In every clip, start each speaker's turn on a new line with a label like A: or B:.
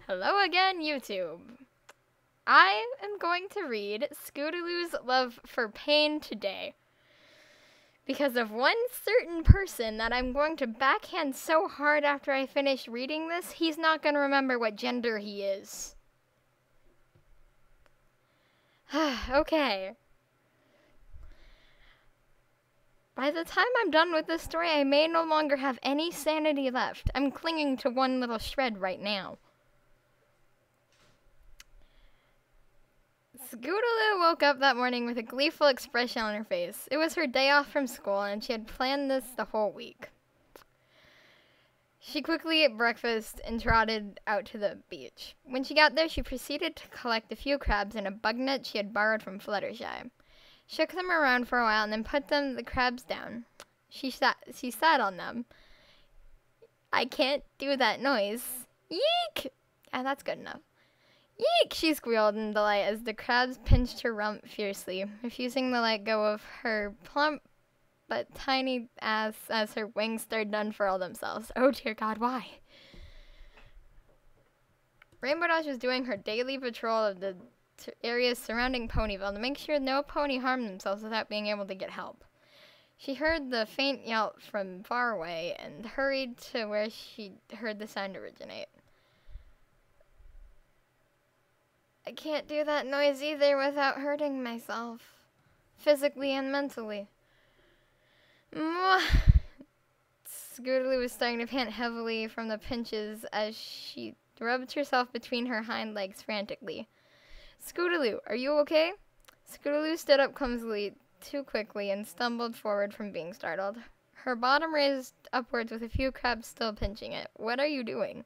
A: Hello again, YouTube. I am going to read Scootaloo's Love for Pain today because of one certain person that I'm going to backhand so hard after I finish reading this, he's not going to remember what gender he is. Okay. By the time I'm done with this story, I may no longer have any sanity left. I'm clinging to one little shred right now. Scootaloo woke up that morning with a gleeful expression on her face. It was her day off from school, and she had planned this the whole week. She quickly ate breakfast and trotted out to the beach. When she got there, she proceeded to collect a few crabs in a bug net she had borrowed from Fluttershy. Shook them around for a while and then put the crabs down. She sat on them. I can't do that noise. Yeek! Ah, that's good enough. Yeek! She squealed in delight as the crabs pinched her rump fiercely, refusing to let go of her plump but tiny ass as her wings started to unfurl themselves. Oh dear God, why? Rainbow Dash was doing her daily patrol of the areas surrounding Ponyville to make sure no pony harmed themselves without being able to get help. She heard the faint yelp from far away and hurried to where she heard the sound originate. I can't do that noise either without hurting myself, physically and mentally. Scootaloo was starting to pant heavily from the pinches as she rubbed herself between her hind legs frantically. Scootaloo, are you okay? Scootaloo stood up clumsily too quickly and stumbled forward from being startled. Her bottom raised upwards with a few crabs still pinching it. What are you doing?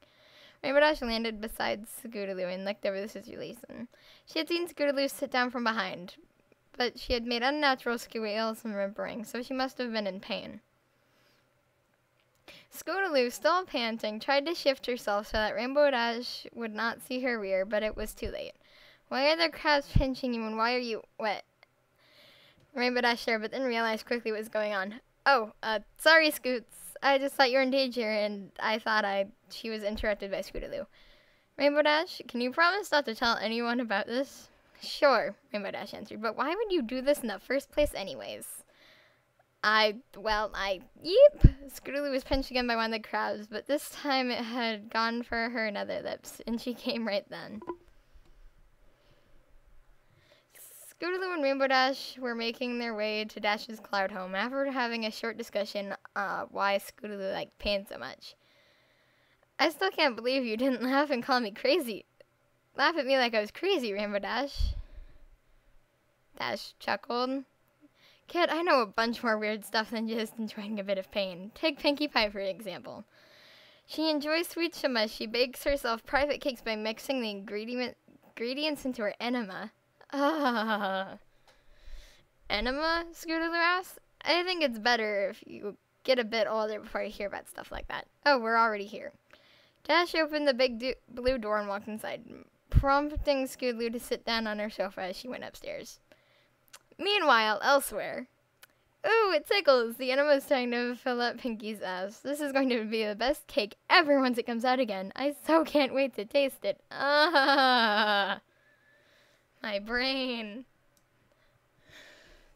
A: Rainbow Dash landed beside Scootaloo and looked over the situation. She had seen Scootaloo sit down from behind, but she had made unnatural squeals and whimpering, so she must have been in pain. Scootaloo, still panting, tried to shift herself so that Rainbow Dash would not see her rear, but it was too late. Why are the crabs pinching you and why are you wet? Rainbow Dash stared, but then realized quickly what was going on. Oh, sorry, Scoots. I just thought you were in danger, and I thought she was interrupted by Scootaloo. Rainbow Dash, can you promise not to tell anyone about this? Sure, Rainbow Dash answered, but why would you do this in the first place anyways? Yeep! Scootaloo was pinched again by one of the crabs, but this time it had gone for her nether lips, and she came right then. Scootaloo and Rainbow Dash were making their way to Dash's cloud home after having a short discussion why Scootaloo liked pain so much. I still can't believe you didn't laugh and call me crazy. Laugh at me like I was crazy, Rainbow Dash. Dash chuckled. Kid, I know a bunch more weird stuff than just enjoying a bit of pain. Take Pinkie Pie, for example. She enjoys sweets so much she bakes herself private cakes by mixing the ingredients into her enema. Enema? Scootaloo asked. I think it's better if you get a bit older before you hear about stuff like that. Oh, we're already here. Dash opened the big blue door and walked inside, prompting Scootaloo to sit down on her sofa as she went upstairs. Meanwhile, elsewhere. Ooh, it tickles! The enema's starting to fill up Pinkie's ass. This is going to be the best cake ever once it comes out again. I so can't wait to taste it. My brain.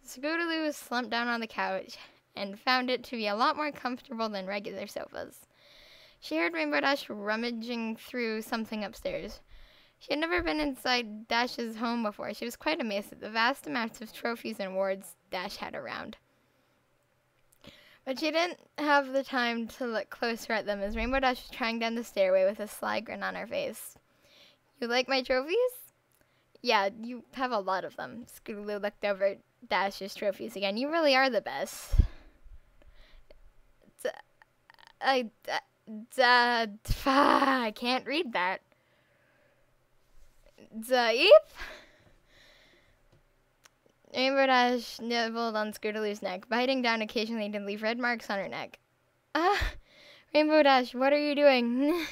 A: Scootaloo slumped down on the couch and found it to be a lot more comfortable than regular sofas. She heard Rainbow Dash rummaging through something upstairs. She had never been inside Dash's home before. She was quite amazed at the vast amounts of trophies and awards Dash had around. But she didn't have the time to look closer at them as Rainbow Dash was trying down the stairway with a sly grin on her face. You like my trophies? Yeah, you have a lot of them. Scootaloo looked over at Dash's trophies again. You really are the best. I can't read that. Zaip? Rainbow Dash nibbled on Scootaloo's neck, biting down occasionally to leave red marks on her neck. Rainbow Dash, what are you doing?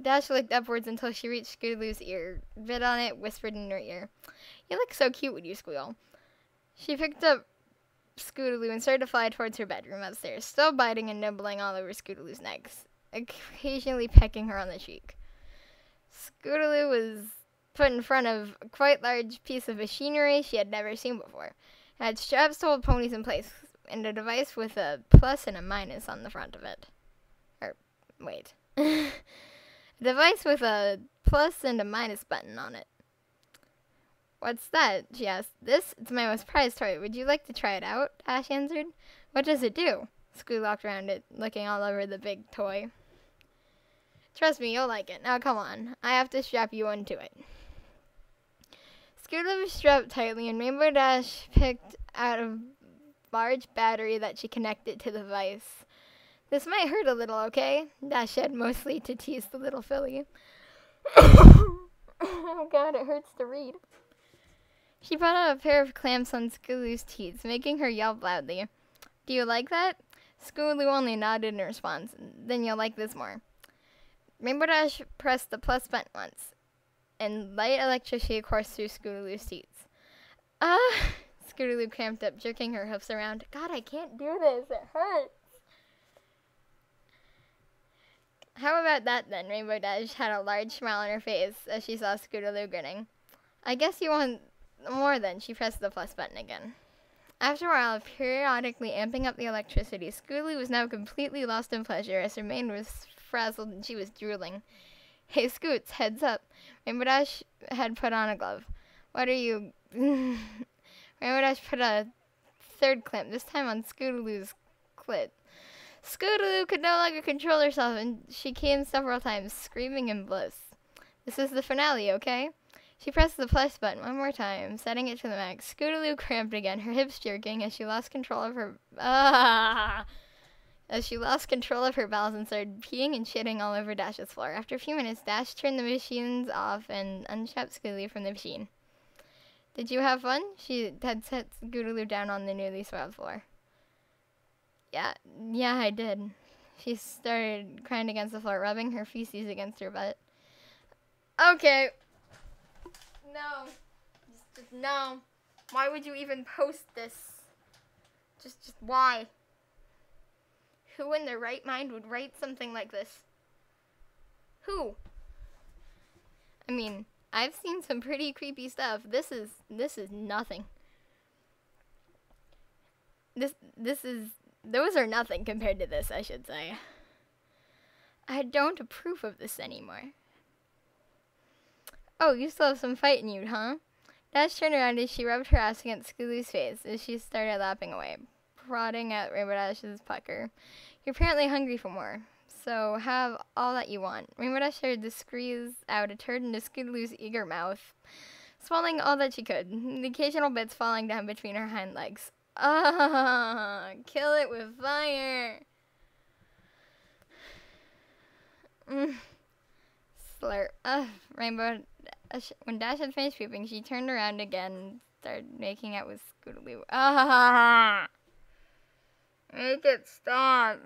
A: Dash looked upwards until she reached Scootaloo's ear, bit on it, whispered in her ear. You look so cute when you squeal. She picked up Scootaloo and started to fly towards her bedroom upstairs, still biting and nibbling all over Scootaloo's neck, occasionally pecking her on the cheek. Scootaloo was put in front of a quite large piece of machinery she had never seen before. It had straps to hold ponies in place, and a device with a plus and a minus on the front of it. Or, wait. A device with a plus and a minus button on it. What's that? She asked. This? It's my most prized toy. Would you like to try it out? Ash answered. What does it do? Scoo walked around it, looking all over the big toy. Trust me, you'll like it. Now come on. I have to strap you onto it. Scootaloo was strapped tightly, and Rainbow Dash picked out a large battery that she connected to the device. This might hurt a little, okay? Dash said, mostly to tease the little filly. Oh god, it hurts to read. She brought out a pair of clamps on Scootaloo's teeth, making her yelp loudly. Do you like that? Scootaloo only nodded in response. Then you'll like this more. Rainbow Dash pressed the plus button once, and light electricity coursed through Scootaloo's teeth. Scootaloo cramped up, jerking her hoofs around. God, I can't do this. It hurts. How about that then? Rainbow Dash had a large smile on her face as she saw Scootaloo grinning. I guess you want more then. She pressed the plus button again. After a while of periodically amping up the electricity, Scootaloo was now completely lost in pleasure as her mane was frazzled and she was drooling. Hey, Scoots, heads up. Rainbow Dash had put on a glove. What are you... Rainbow Dash put a third clamp, this time on Scootaloo's clit. Scootaloo could no longer control herself, and she came several times, screaming in bliss. This is the finale, okay? She pressed the plus button one more time, setting it to the max. Scootaloo cramped again, her hips jerking as she lost control of her... As she lost control of her bowels and started peeing and shitting all over Dash's floor. After a few minutes, Dash turned the machines off and unstrapped Scootaloo from the machine. Did you have fun? She had set Scootaloo down on the newly soiled floor. Yeah, I did. She started crying against the floor, rubbing her feces against her butt. Okay. No. Just no. Why would you even post this? Just why? Who in their right mind would write something like this? Who? I mean, I've seen some pretty creepy stuff. This is nothing. Those are nothing compared to this, I should say. I don't approve of this anymore. Oh, you still have some fight in you, huh? Dash turned around as she rubbed her ass against Scootaloo's face as she started lapping away, prodding at Rainbow Dash's pucker. You're apparently hungry for more, so have all that you want. Rainbow Dash started to squeeze out a turd into Scootaloo's eager mouth, swallowing all that she could, the occasional bits falling down between her hind legs. Kill it with fire. Slurp. Rainbow. When Dash had finished pooping, she turned around again and started making out with Scootaloo. Make it stop.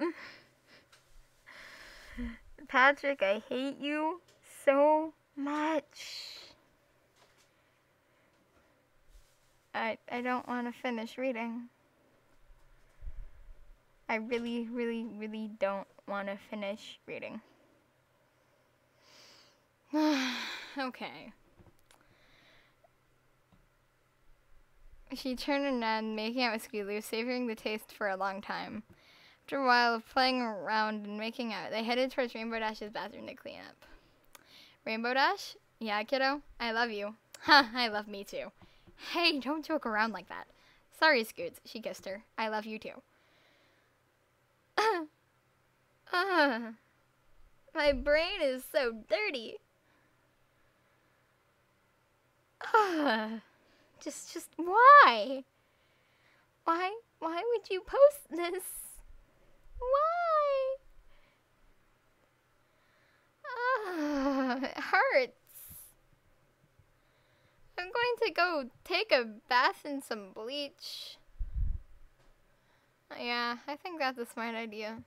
A: Patrick, I hate you so much. I don't want to finish reading. I really, really, really don't want to finish reading. Okay. She turned around, making out with Scootaloo, savoring the taste for a long time. After a while of playing around and making out, they headed towards Rainbow Dash's bathroom to clean up. Rainbow Dash? Yeah, kiddo? I love you. Ha, I love me too. Hey, don't joke around like that. Sorry, Scoots. She kissed her. I love you too. My brain is so dirty. Just why? Why would you post this? Why? It hurts. I'm going to go take a bath in some bleach. Yeah, I think that's a smart idea.